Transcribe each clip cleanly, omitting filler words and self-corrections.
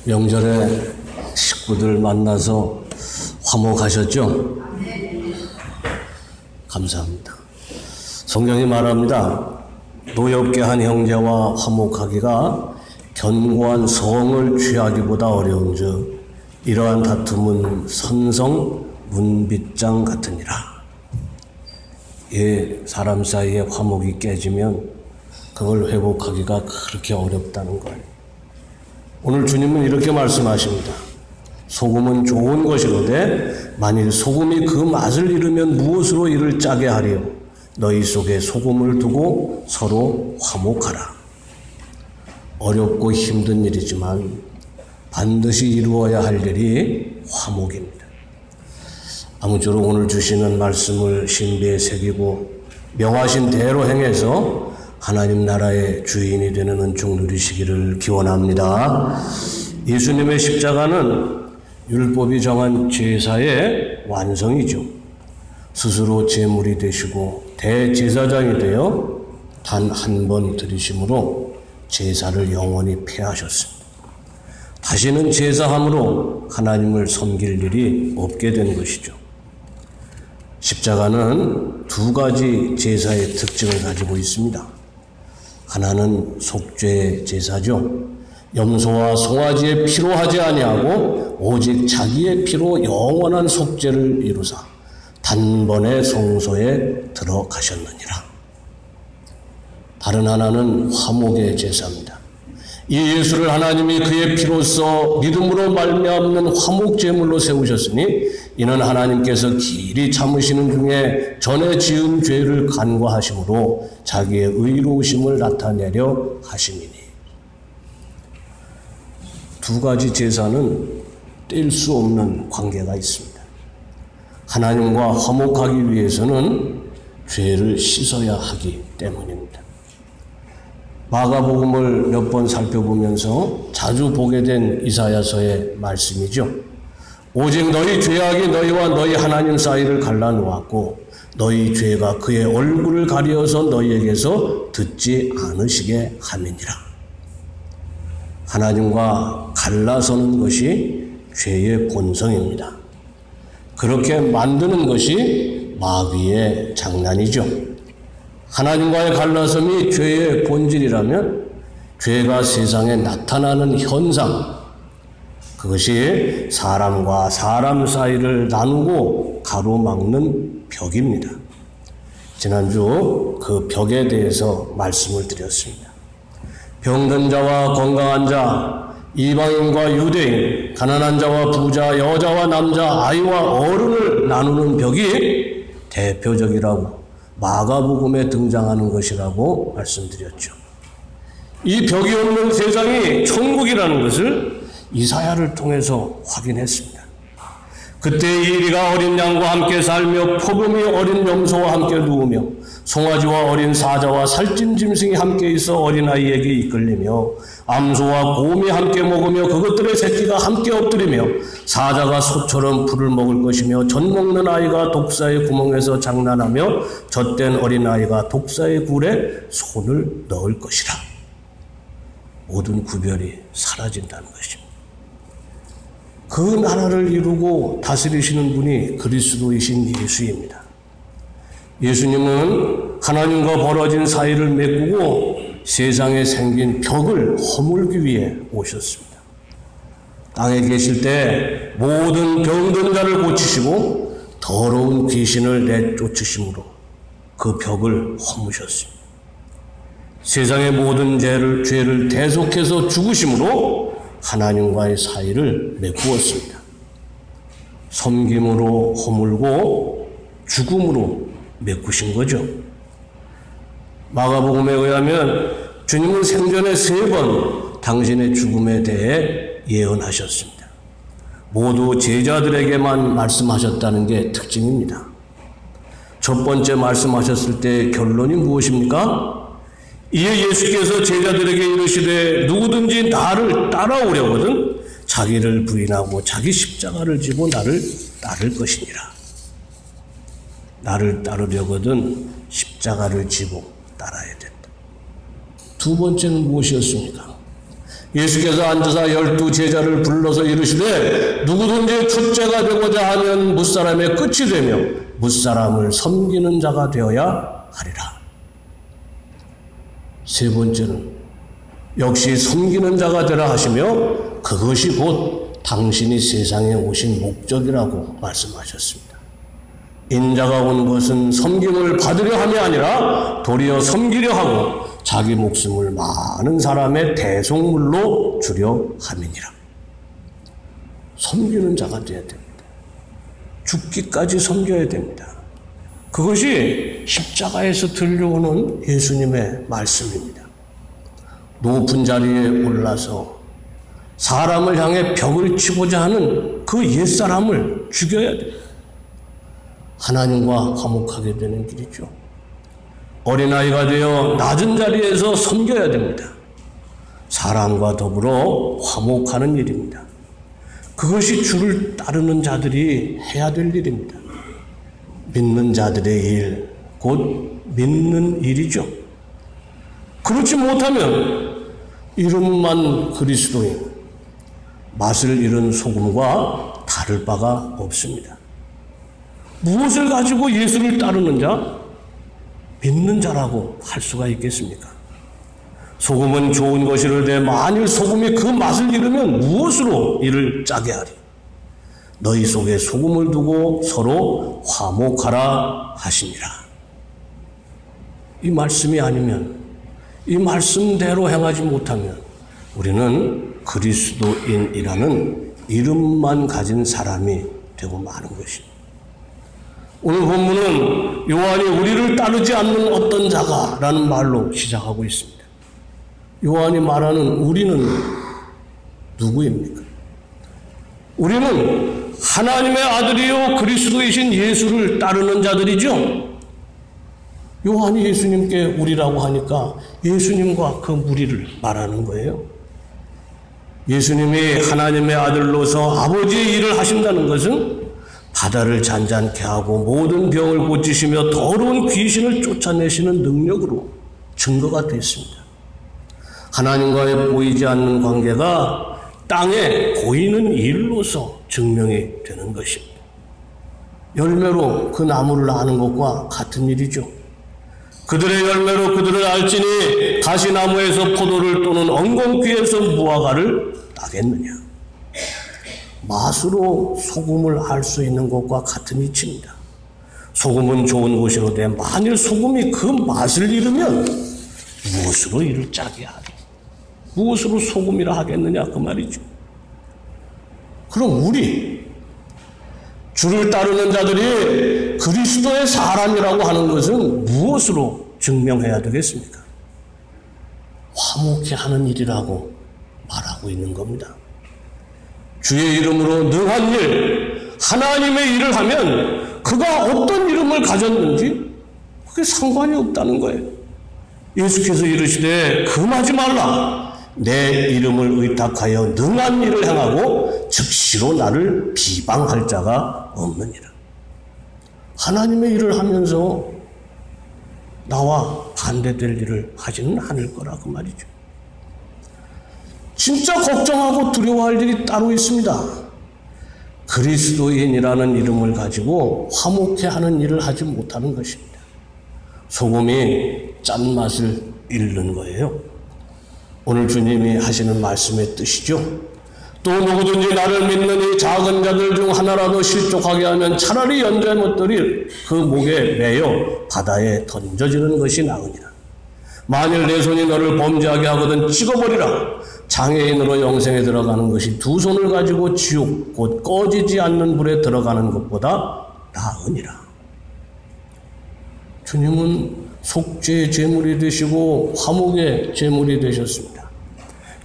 명절에 식구들 만나서 화목하셨죠? 감사합니다. 성경이 말합니다. 노엽게 한 형제와 화목하기가 견고한 성을 취하기보다 어려운즉 이러한 다툼은 선성 문빗장 같으니라. 사람 사이에 화목이 깨지면 그걸 회복하기가 그렇게 어렵다는 거예요. 오늘 주님은 이렇게 말씀하십니다. 소금은 좋은 것이로되 만일 소금이 그 맛을 잃으면 무엇으로 이를 짜게 하리요? 너희 속에 소금을 두고 서로 화목하라. 어렵고 힘든 일이지만 반드시 이루어야 할 일이 화목입니다. 아무쪼록 오늘 주시는 말씀을 신비에 새기고 명하신 대로 행해서 하나님 나라의 주인이 되는 은총 누리시기를 기원합니다. 예수님의 십자가는 율법이 정한 제사의 완성이죠. 스스로 제물이 되시고 대제사장이 되어 단 한 번 드리심으로 제사를 영원히 폐하셨습니다. 다시는 제사함으로 하나님을 섬길 일이 없게 된 것이죠. 십자가는 두 가지 제사의 특징을 가지고 있습니다. 하나는 속죄 제사죠. 염소와 송아지의 피로 하지 아니하고 오직 자기의 피로 영원한 속죄를 이루사 단번에 성소에 들어가셨느니라. 다른 하나는 화목의 제사입니다. 이 예수를 하나님이 그의 피로써 믿음으로 말미암는 화목 제물로 세우셨으니 이는 하나님께서 길이 참으시는 중에 전에 지은 죄를 간과하심으로 자기의 의로우심을 나타내려 하심이니. 두 가지 제사는 뗄 수 없는 관계가 있습니다. 하나님과 화목하기 위해서는 죄를 씻어야 하기 때문입니다. 마가복음을 몇 번 살펴보면서 자주 보게 된 이사야서의 말씀이죠. 오직 너희 죄악이 너희와 너희 하나님 사이를 갈라놓았고 너희 죄가 그의 얼굴을 가리어서 너희에게서 듣지 않으시게 함이니라. 하나님과 갈라서는 것이 죄의 본성입니다. 그렇게 만드는 것이 마귀의 장난이죠. 하나님과의 갈라섬이 죄의 본질이라면 죄가 세상에 나타나는 현상, 그것이 사람과 사람 사이를 나누고 가로막는 벽입니다. 지난주 그 벽에 대해서 말씀을 드렸습니다. 병든 자와 건강한 자, 이방인과 유대인, 가난한 자와 부자, 여자와 남자, 아이와 어른을 나누는 벽이 대표적이라고 마가복음에 등장하는 것이라고 말씀드렸죠. 이 벽이 없는 세상이 천국이라는 것을 이사야를 통해서 확인했습니다. 그때 이리가 어린 양과 함께 살며 포금이 어린 염소와 함께 누우며 송아지와 어린 사자와 살찐 짐승이 함께 있어 어린아이에게 이끌리며 암소와 곰이 함께 먹으며 그것들의 새끼가 함께 엎드리며 사자가 소처럼 풀을 먹을 것이며 젖 먹는 아이가 독사의 구멍에서 장난하며 젖된 어린아이가 독사의 굴에 손을 넣을 것이라. 모든 구별이 사라진다는 것입니다. 그 나라를 이루고 다스리시는 분이 그리스도이신 예수입니다. 예수님은 하나님과 벌어진 사이를 메꾸고 세상에 생긴 벽을 허물기 위해 오셨습니다. 땅에 계실 때 모든 병든 자를 고치시고 더러운 귀신을 내쫓으심으로 그 벽을 허무셨습니다. 세상의 모든 죄를 대속해서 죽으심으로 하나님과의 사이를 메꾸었습니다. 섬김으로 허물고 죽음으로 메꾸신 거죠. 마가복음에 의하면 주님은 생전에 3번 당신의 죽음에 대해 예언하셨습니다. 모두 제자들에게만 말씀하셨다는 게 특징입니다. 첫 번째 말씀하셨을 때 결론이 무엇입니까? 이에 예수께서 제자들에게 이르시되 누구든지 나를 따라오려거든 자기를 부인하고 자기 십자가를 지고 나를 따를 것이니라. 나를 따르려거든 십자가를 지고 따라야 된다. 두 번째는 무엇이었습니까? 예수께서 앉으사 12 제자를 불러서 이르시되 누구든지 첫째가 되고자 하면 뭇사람의 끝이 되며 뭇사람을 섬기는 자가 되어야 하리라. 세 번째는 역시 섬기는 자가 되라 하시며 그것이 곧 당신이 세상에 오신 목적이라고 말씀하셨습니다. 인자가 온 것은 섬김을 받으려 함이 아니라 도리어 섬기려 하고 자기 목숨을 많은 사람의 대속물로 주려 함이니라. 섬기는 자가 되어야 됩니다. 죽기까지 섬겨야 됩니다. 그것이 십자가에서 들려오는 예수님의 말씀입니다. 높은 자리에 올라서 사람을 향해 벽을 치고자 하는 그 옛사람을 죽여야 돼요. 하나님과 화목하게 되는 길이죠. 어린아이가 되어 낮은 자리에서 섬겨야 됩니다. 사람과 더불어 화목하는 일입니다. 그것이 주를 따르는 자들이 해야 될 일입니다. 믿는 자들의 일, 곧 믿는 일이죠. 그렇지 못하면 이름만 그리스도인, 맛을 잃은 소금과 다를 바가 없습니다. 무엇을 가지고 예수를 따르는 자, 믿는 자라고 할 수가 있겠습니까? 소금은 좋은 것이로되 만일 소금이 그 맛을 잃으면 무엇으로 이를 짜게 하리? 너희 속에 소금을 두고 서로 화목하라 하시니라. 이 말씀이 아니면, 이 말씀대로 행하지 못하면 우리는 그리스도인이라는 이름만 가진 사람이 되고 마는 것입니다. 오늘 본문은 요한이 우리를 따르지 않는 어떤 자가라는 말로 시작하고 있습니다. 요한이 말하는 우리는 누구입니까? 우리는 하나님의 아들이요 그리스도이신 예수를 따르는 자들이죠. 요한이 예수님께 우리라고 하니까 예수님과 그 무리를 말하는 거예요. 예수님이 하나님의 아들로서 아버지의 일을 하신다는 것은 바다를 잔잔케 하고 모든 병을 고치시며 더러운 귀신을 쫓아내시는 능력으로 증거가 됐습니다. 하나님과의 보이지 않는 관계가 땅에 보이는 일로서 증명이 되는 것입니다. 열매로 그 나무를 아는 것과 같은 일이죠. 그들의 열매로 그들을 알지니 가시나무에서 포도를 또는 엉겅퀴에서 무화과를 따겠느냐. 맛으로 소금을 알 수 있는 것과 같은 이치입니다. 소금은 좋은 것이로되 만일 소금이 그 맛을 잃으면 무엇으로 이를 짜게 하리? 무엇으로 소금이라 하겠느냐 그 말이죠. 그럼 우리 주를 따르는 자들이 그리스도의 사람이라고 하는 것은 무엇으로 증명해야 되겠습니까? 화목히 하는 일이라고 말하고 있는 겁니다. 주의 이름으로 능한 일, 하나님의 일을 하면 그가 어떤 이름을 가졌는지 그게 상관이 없다는 거예요. 예수께서 이르시되 금하지 말라. 내 이름을 의탁하여 능한 일을 행하고 즉시로 나를 비방할 자가 없느니라. 하나님의 일을 하면서 나와 반대될 일을 하지는 않을 거라 그 말이죠. 진짜 걱정하고 두려워할 일이 따로 있습니다. 그리스도인이라는 이름을 가지고 화목해 하는 일을 하지 못하는 것입니다. 소금이 짠맛을 잃는 거예요. 오늘 주님이 하시는 말씀의 뜻이죠. 또 누구든지 나를 믿는 이 작은 자들 중 하나라도 실족하게 하면 차라리 연자의 못들이 그 목에 매여 바다에 던져지는 것이 나으니라. 만일 내 손이 너를 범죄하게 하거든 찍어버리라. 장애인으로 영생에 들어가는 것이 두 손을 가지고 지옥 곧 꺼지지 않는 불에 들어가는 것보다 나으니라. 주님은 속죄의 제물이 되시고 화목의 제물이 되셨습니다.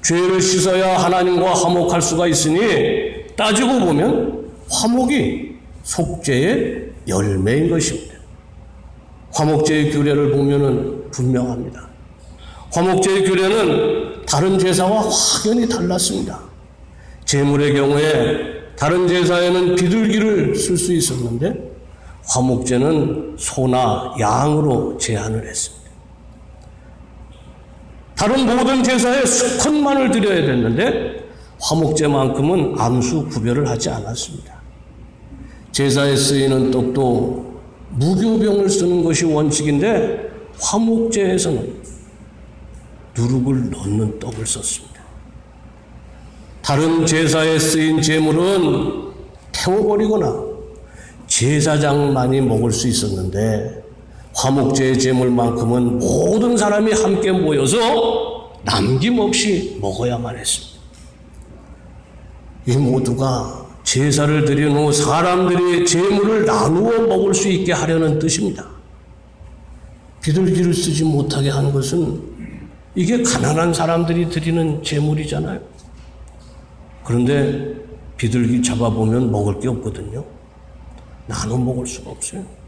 죄를 씻어야 하나님과 화목할 수가 있으니 따지고 보면 화목이 속죄의 열매인 것입니다. 화목제의 규례를 보면 분명합니다. 화목제의 규례는 다른 제사와 확연히 달랐습니다. 제물의 경우에 다른 제사에는 비둘기를 쓸 수 있었는데 화목제는 소나 양으로 제한을 했습니다. 다른 모든 제사에 수컷만을 드려야 됐는데 화목제만큼은 암수 구별을 하지 않았습니다. 제사에 쓰이는 떡도 무교병을 쓰는 것이 원칙인데 화목제에서는 누룩을 넣는 떡을 썼습니다. 다른 제사에 쓰인 제물은 태워버리거나 제사장만이 먹을 수 있었는데 화목제의 제물만큼은 모든 사람이 함께 모여서 남김없이 먹어야만 했습니다. 이 모두가 제사를 드린 후 사람들이 제물을 나누어 먹을 수 있게 하려는 뜻입니다. 비둘기를 쓰지 못하게 한 것은 이게 가난한 사람들이 드리는 제물이잖아요. 그런데 비둘기 잡아보면 먹을 게 없거든요. 나눠 먹을 수가 없어요.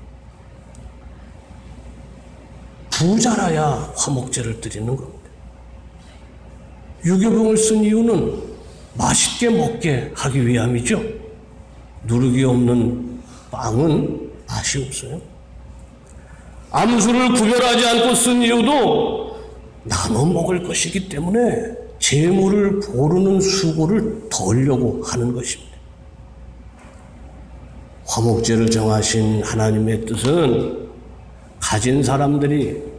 부자라야 화목제를 드리는 겁니다. 유교병을 쓴 이유는 맛있게 먹게 하기 위함이죠. 누룩이 없는 빵은 맛이 없어요. 암수를 구별하지 않고 쓴 이유도 나눠 먹을 것이기 때문에 제물을 고르는 수고를 덜려고 하는 것입니다. 화목제를 정하신 하나님의 뜻은 가진 사람들이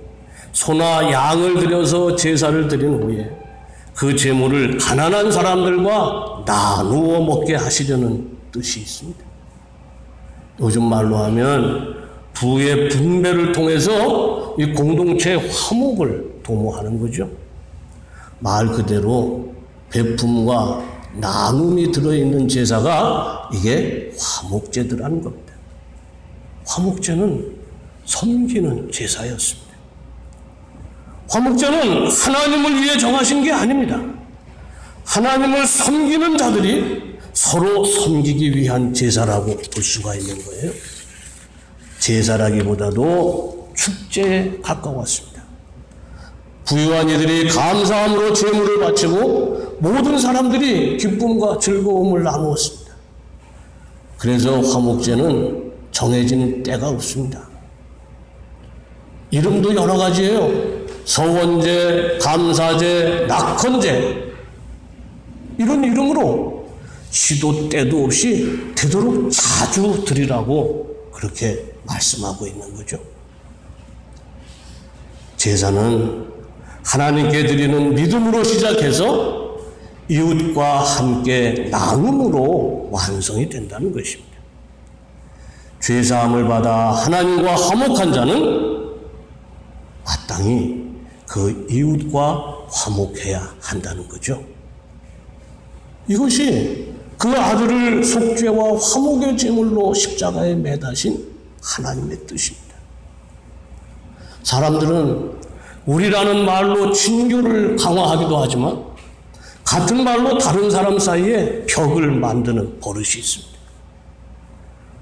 소나 양을 들여서 제사를 드린 후에 그 제물을 가난한 사람들과 나누어 먹게 하시려는 뜻이 있습니다. 요즘 말로 하면 부의 분배를 통해서 이 공동체의 화목을 도모하는 거죠. 말 그대로 베품과 나눔이 들어있는 제사가 이게 화목제더라는 겁니다. 화목제는 섬기는 제사였습니다. 화목제는 하나님을 위해 정하신 게 아닙니다. 하나님을 섬기는 자들이 서로 섬기기 위한 제사라고 볼 수가 있는 거예요. 제사라기보다도 축제에 가까웠습니다. 부유한 이들이 감사함으로 제물을 바치고 모든 사람들이 기쁨과 즐거움을 나누었습니다. 그래서 화목제는 정해진 때가 없습니다. 이름도 여러 가지예요. 서원제, 감사제, 낙헌제 이런 이름으로 시도 때도 없이 되도록 자주 드리라고 그렇게 말씀하고 있는 거죠. 제사는 하나님께 드리는 믿음으로 시작해서 이웃과 함께 나눔으로 완성이 된다는 것입니다. 죄사함을 받아 하나님과 화목한 자는 마땅히 그 이웃과 화목해야 한다는 거죠. 이것이 그 아들을 속죄와 화목의 제물로 십자가에 매다신 하나님의 뜻입니다. 사람들은 우리라는 말로 친교를 강화하기도 하지만 같은 말로 다른 사람 사이에 벽을 만드는 버릇이 있습니다.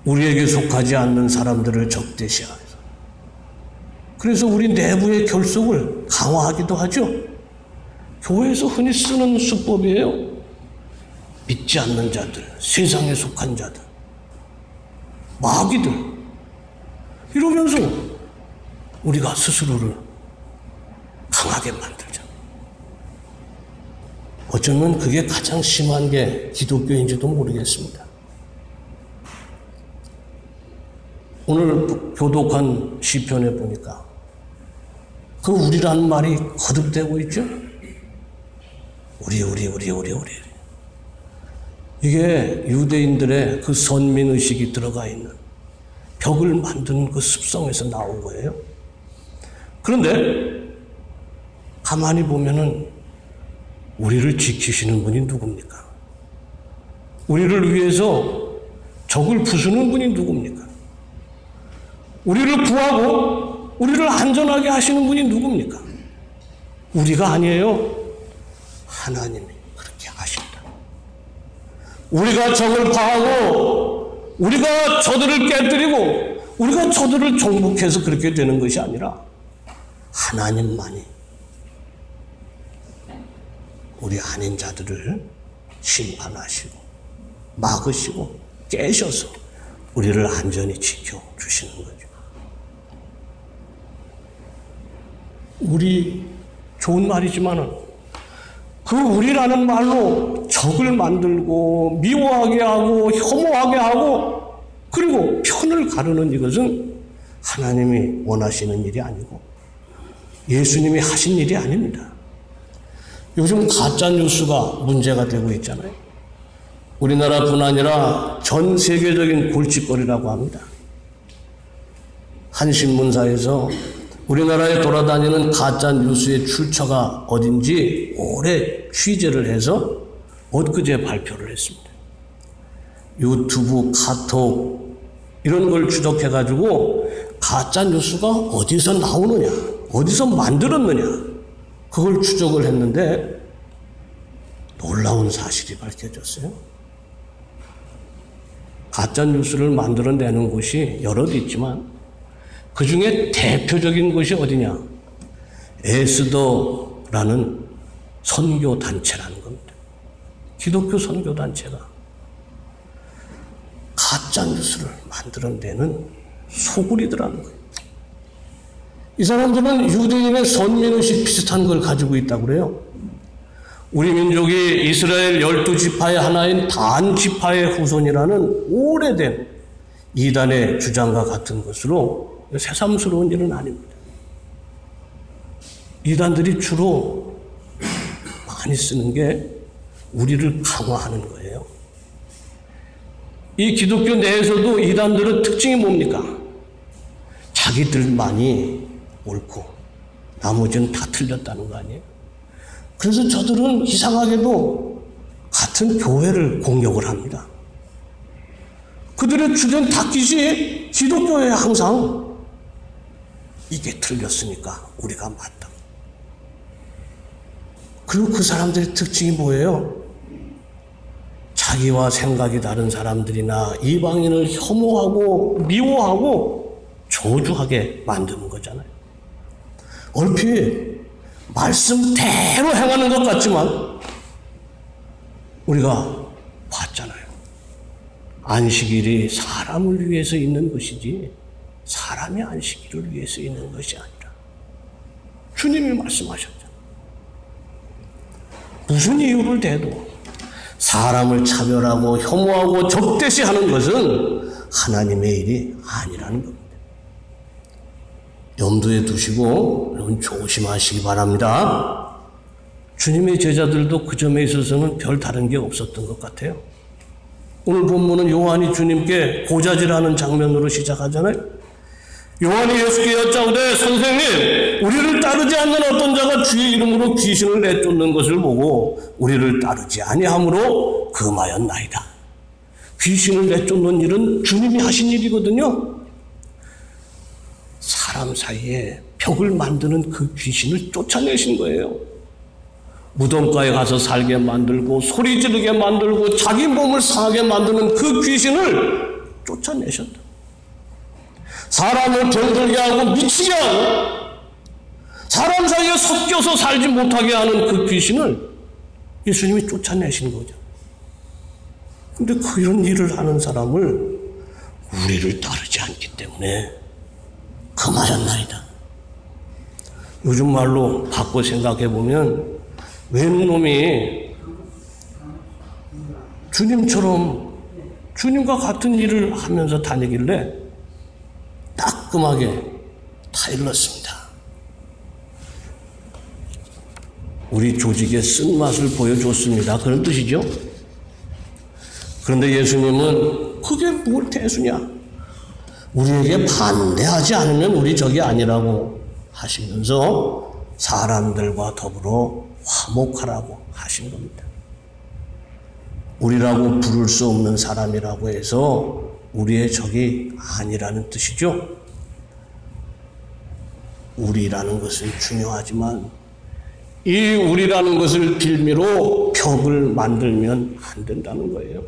우리에게 속하지 않는 사람들을 적대시하면서 그래서 우리 내부의 결속을 강화하기도 하죠. 교회에서 흔히 쓰는 수법이에요. 믿지 않는 자들, 세상에 속한 자들, 마귀들 이러면서 우리가 스스로를 강하게 만들자. 어쩌면 그게 가장 심한 게 기독교인지도 모르겠습니다. 오늘 교독한 시편에 보니까 그 우리라는 말이 거듭되고 있죠. 우리. 이게 유대인들의 그 선민의식이 들어가 있는 벽을 만드는 그 습성에서 나온 거예요. 그런데 가만히 보면은 우리를 지키시는 분이 누굽니까? 우리를 위해서 적을 부수는 분이 누굽니까? 우리를 구하고 우리를 안전하게 하시는 분이 누굽니까? 우리가 아니에요. 하나님이 그렇게 하신다. 우리가 적을 파하고 우리가 저들을 깨뜨리고 우리가 저들을 정복해서 그렇게 되는 것이 아니라 하나님만이 우리 아닌 자들을 심판하시고 막으시고 깨셔서 우리를 안전히 지켜주시는 거죠. 우리 좋은 말이지만은 그 우리라는 말로 적을 만들고 미워하게 하고 혐오하게 하고 그리고 편을 가르는 이것은 하나님이 원하시는 일이 아니고 예수님이 하신 일이 아닙니다. 요즘 가짜뉴스가 문제가 되고 있잖아요. 우리나라뿐 아니라 전 세계적인 골칫거리라고 합니다. 한 신문사에서 우리나라에 돌아다니는 가짜뉴스의 출처가 어딘지 오래 취재를 해서 엊그제 발표를 했습니다. 유튜브, 카톡 이런 걸 추적해가지고 가짜뉴스가 어디서 나오느냐, 어디서 만들었느냐 그걸 추적을 했는데 놀라운 사실이 밝혀졌어요. 가짜뉴스를 만들어내는 곳이 여럿 있지만 그 중에 대표적인 곳이 어디냐? 에스더라는 선교단체라는 겁니다. 기독교 선교단체가 가짜뉴스를 만들어내는 소굴이더라는 거예요. 이 사람들은 유대인의 선민의식 비슷한 걸 가지고 있다고 그래요. 우리 민족이 이스라엘 12지파의 하나인 단 지파의 후손이라는 오래된 이단의 주장과 같은 것으로 새삼스러운 일은 아닙니다. 이단들이 주로 많이 쓰는 게 우리를 강화하는 거예요. 이 기독교 내에서도 이단들의 특징이 뭡니까? 자기들만이 옳고 나머지는 다 틀렸다는 거 아니에요? 그래서 저들은 이상하게도 같은 교회를 공격을 합니다. 그들의 주된 타깃이 기독교에 항상 이게 틀렸으니까 우리가 맞다. 그리고 그 사람들의 특징이 뭐예요? 자기와 생각이 다른 사람들이나 이방인을 혐오하고 미워하고 저주하게 만드는 거잖아요. 얼핏 말씀대로 행하는 것 같지만 우리가 봤잖아요. 안식일이 사람을 위해서 있는 것이지 사람이 안식일을 위해서 있는 것이 아니라 주님이 말씀하셨잖아요. 무슨 이유를 대도 사람을 차별하고 혐오하고 적대시하는 것은 하나님의 일이 아니라는 겁니다. 염두에 두시고 여러분 조심하시기 바랍니다. 주님의 제자들도 그 점에 있어서는 별 다른 게 없었던 것 같아요. 오늘 본문은 요한이 주님께 고자질하는 장면으로 시작하잖아요. 요한이 예수께 여짜오되 선생님, 우리를 따르지 않는 어떤 자가 주의 이름으로 귀신을 내쫓는 것을 보고 우리를 따르지 아니함으로 금하였나이다. 귀신을 내쫓는 일은 주님이 하신 일이거든요. 사람 사이에 벽을 만드는 그 귀신을 쫓아내신 거예요. 무덤가에 가서 살게 만들고 소리 지르게 만들고 자기 몸을 상하게 만드는 그 귀신을 쫓아내셨다. 사람을 병들게 하고 미치게 하고 사람 사이에 섞여서 살지 못하게 하는 그 귀신을 예수님이 쫓아내신 거죠. 근데 그런 일을 하는 사람을 우리를 따르지 않기 때문에 금하였나이다. 요즘 말로 바꿔 생각해보면 웬 놈이 주님처럼 주님과 같은 일을 하면서 다니길래 따끔하게 타일렀습니다. 우리 조직의 쓴맛을 보여줬습니다. 그런 뜻이죠. 그런데 예수님은 그게 뭘 대수냐? 우리에게 반대하지 않으면 우리 적이 아니라고 하시면서 사람들과 더불어 화목하라고 하신 겁니다. 우리라고 부를 수 없는 사람이라고 해서 우리의 적이 아니라는 뜻이죠. 우리라는 것은 중요하지만 이 우리라는 것을 빌미로 벽을 만들면 안 된다는 거예요.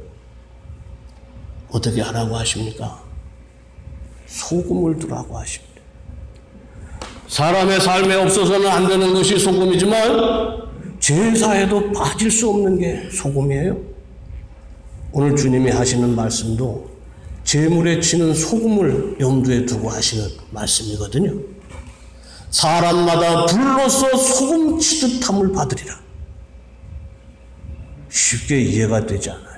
어떻게 하라고 하십니까? 소금을 두라고 하십니다. 사람의 삶에 없어서는 안 되는 것이 소금이지만 제사에도 빠질 수 없는 게 소금이에요. 오늘 주님이 하시는 말씀도 제물에 치는 소금을 염두에 두고 하시는 말씀이거든요. 사람마다 불로서 소금 치듯함을 받으리라. 쉽게 이해가 되지 않아요.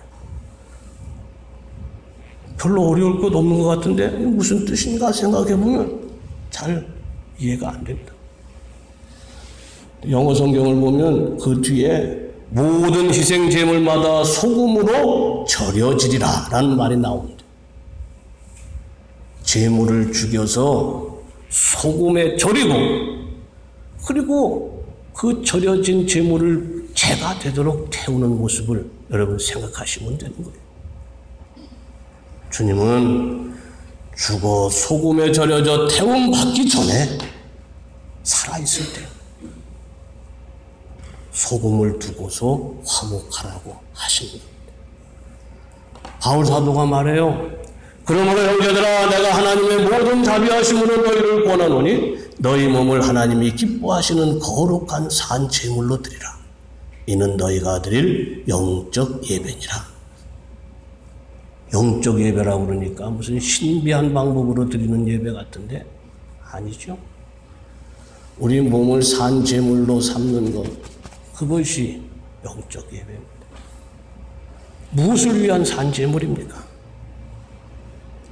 별로 어려울 것 없는 것 같은데 무슨 뜻인가 생각해보면 잘 이해가 안 됩니다. 영어 성경을 보면 그 뒤에 모든 희생 제물마다 소금으로 절여지리라 라는 말이 나옵니다. 제물을 죽여서 소금에 절이고, 그리고 그 절여진 제물을 재가 되도록 태우는 모습을 여러분 생각하시면 되는 거예요. 주님은 죽어 소금에 절여져 태움 받기 전에 살아있을 때 소금을 두고서 화목하라고 하신 겁니다. 바울 사도가 말해요. 그러므로 형제들아, 내가 하나님의 모든 자비하심으로 너희를 권하노니 너희 몸을 하나님이 기뻐하시는 거룩한 산 제물로 드리라. 이는 너희가 드릴 영적 예배니라. 영적 예배라고 그러니까 무슨 신비한 방법으로 드리는 예배 같은데 아니죠. 우리 몸을 산 제물로 삼는 것, 그것이 영적 예배입니다. 무엇을 위한 산 제물입니까?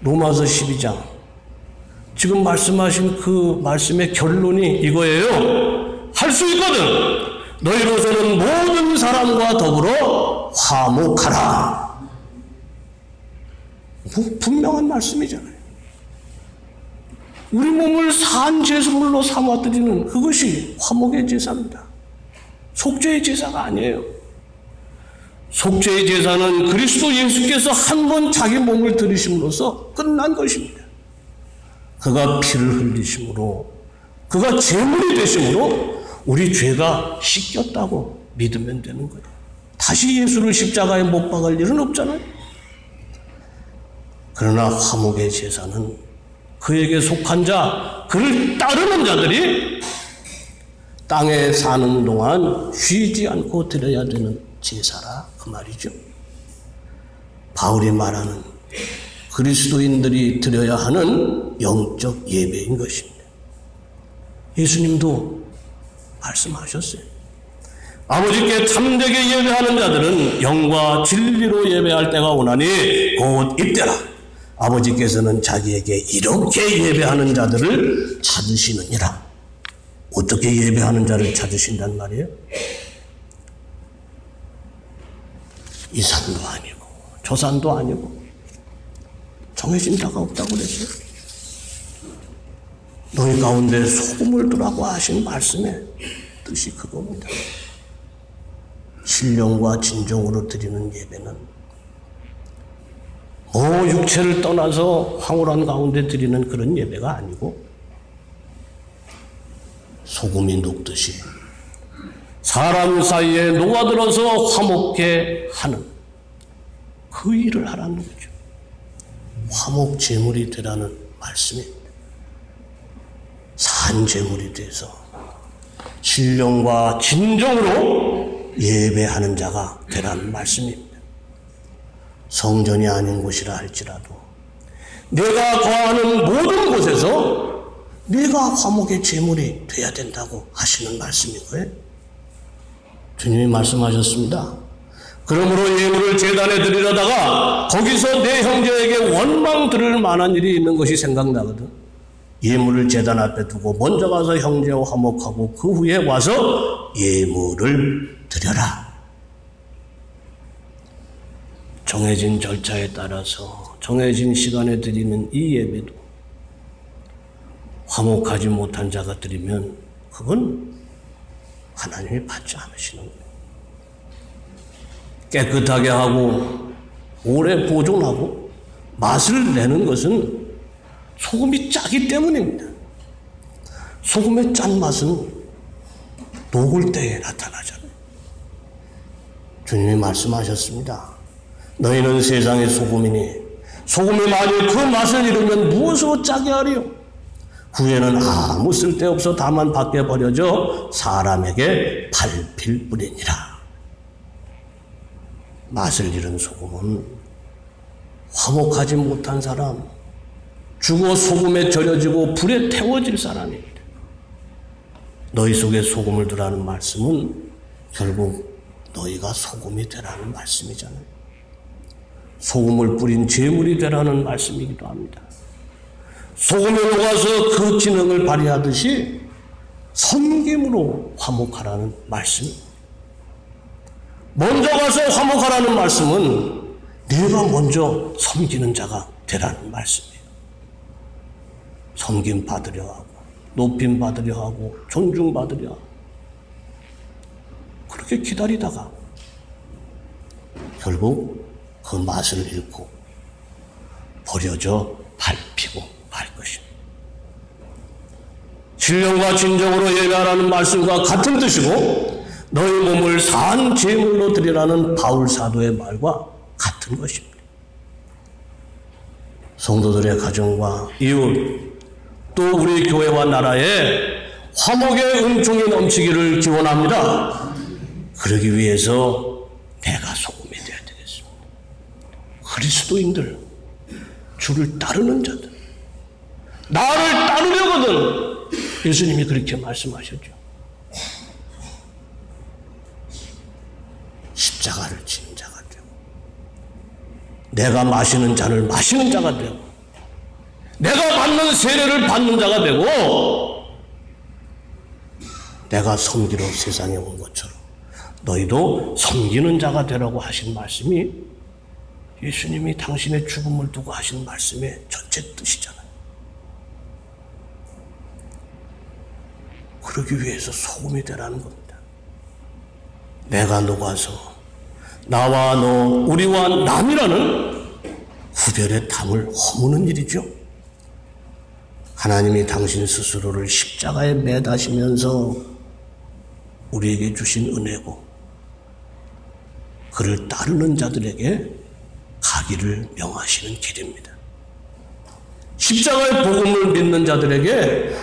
로마서 12장 지금 말씀하신 그 말씀의 결론이 이거예요. 할 수 있거든. 너희로서는 모든 사람과 더불어 화목하라. 분명한 말씀이잖아요. 우리 몸을 산 제물로 삼아드리는 그것이 화목의 제사입니다. 속죄의 제사가 아니에요. 속죄의 제사는 그리스도 예수께서 한 번 자기 몸을 들이심으로써 끝난 것입니다. 그가 피를 흘리심으로, 그가 제물이 되심으로 우리 죄가 씻겼다고 믿으면 되는 거예요. 다시 예수를 십자가에 못 박을 일은 없잖아요. 그러나 화목의 제사는 그에게 속한 자, 그를 따르는 자들이 땅에 사는 동안 쉬지 않고 드려야 되는 제사라 그 말이죠. 바울이 말하는 그리스도인들이 드려야 하는 영적 예배인 것입니다. 예수님도 말씀하셨어요. 아버지께 참되게 예배하는 자들은 영과 진리로 예배할 때가 오나니 곧 이때라. 아버지께서는 자기에게 이렇게 예배하는 자들을 찾으시느니라. 어떻게 예배하는 자를 찾으신단 말이에요? 이 산도 아니고 저 산도 아니고 정해진 자가 없다고 그랬어요. 너희 가운데 소금을 두라고 하신 말씀의 뜻이 그겁니다. 신령과 진정으로 드리는 예배는 육체를 떠나서 황홀한 가운데 드리는 그런 예배가 아니고 소금이 녹듯이 사람 사이에 녹아들어서 화목케 하는 그 일을 하라는 거죠. 화목 제물이 되라는 말씀입니다. 산 제물이 돼서 신령과 진정으로 예배하는 자가 되라는 말씀입니다. 성전이 아닌 곳이라 할지라도 내가 거하는 모든 곳에서 내가 화목의 제물이 돼야 된다고 하시는 말씀인 거예요. 주님이 말씀하셨습니다. 그러므로 예물을 제단에 드리려다가 거기서 내 형제에게 원망 들을 만한 일이 있는 것이 생각나거든. 예물을 제단 앞에 두고 먼저 가서 형제와 화목하고 그 후에 와서 예물을 드려라. 정해진 절차에 따라서 정해진 시간에 드리는 이 예배도 화목하지 못한 자가 드리면 그건 하나님이 받지 않으시는 거예요. 깨끗하게 하고 오래 보존하고 맛을 내는 것은 소금이 짜기 때문입니다. 소금의 짠맛은 녹을 때에 나타나잖아요. 주님이 말씀하셨습니다. 너희는 세상의 소금이니 소금이 만일 그 맛을 잃으면 무엇으로 짜게 하리요? 후에는 아무 쓸데없어 다만 밖에 버려져 사람에게 밟힐 뿐이니라. 맛을 잃은 소금은 화목하지 못한 사람, 죽어 소금에 절여지고 불에 태워질 사람입니다. 너희 속에 소금을 두라는 말씀은 결국 너희가 소금이 되라는 말씀이잖아요. 소금을 뿌린 제물이 되라는 말씀이기도 합니다. 소금에 녹아서 그 기능을 발휘하듯이 섬김으로 화목하라는 말씀입니다. 먼저 가서 화목하라는 말씀은 내가 먼저 섬기는 자가 되라는 말씀이에요. 섬김 받으려 하고 높임 받으려 하고 존중 받으려 하고 그렇게 기다리다가 결국 그 맛을 잃고 버려져 밟히고 말 것입니다. 신령과 진정으로 예배하라는 말씀과 같은 뜻이고 너희 몸을 산 제물로 드리라는 바울 사도의 말과 같은 것입니다. 성도들의 가정과 이웃 또 우리 교회와 나라에 화목의 은총이 넘치기를 기원합니다. 그러기 위해서 내가 소금이 되어야 되겠습니다. 그리스도인들, 주를 따르는 자들, 나를 따르려거든 예수님이 그렇게 말씀하셨죠. 십자가를 지는 자가 되고 내가 마시는 잔을 마시는 자가 되고 내가 받는 세례를 받는 자가 되고 내가 섬기러 세상에 온 것처럼 너희도 섬기는 자가 되라고 하신 말씀이 예수님이 당신의 죽음을 두고 하신 말씀의 전체 뜻이잖아요. 그러기 위해서 소금이 되라는 겁니다. 내가 녹아서 나와 너, 우리와 남이라는 구별의 담을 허무는 일이죠. 하나님이 당신 스스로를 십자가에 매다시면서 우리에게 주신 은혜고 그를 따르는 자들에게 가기를 명하시는 길입니다. 십자가의 복음을 믿는 자들에게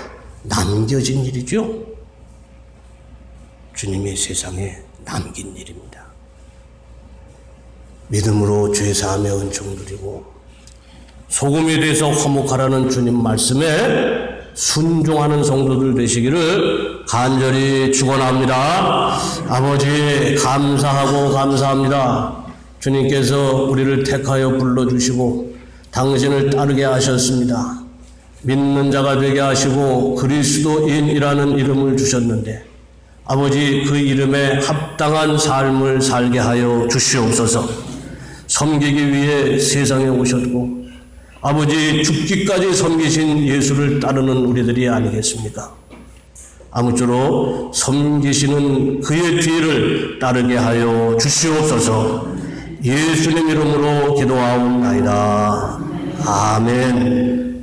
남겨진 일이죠. 주님이 세상에 남긴 일입니다. 믿음으로 죄사함의 은총 누리고 소금이 돼서 화목하라는 주님 말씀에 순종하는 성도들 되시기를 간절히 축원합니다. 아버지 감사하고 감사합니다. 주님께서 우리를 택하여 불러주시고 당신을 따르게 하셨습니다. 믿는 자가 되게 하시고 그리스도인이라는 이름을 주셨는데 아버지 그 이름에 합당한 삶을 살게 하여 주시옵소서. 섬기기 위해 세상에 오셨고 아버지 죽기까지 섬기신 예수를 따르는 우리들이 아니겠습니까? 아무쪼록 섬기시는 그의 뒤를 따르게 하여 주시옵소서. 예수님 이름으로 기도하옵나이다. 아멘.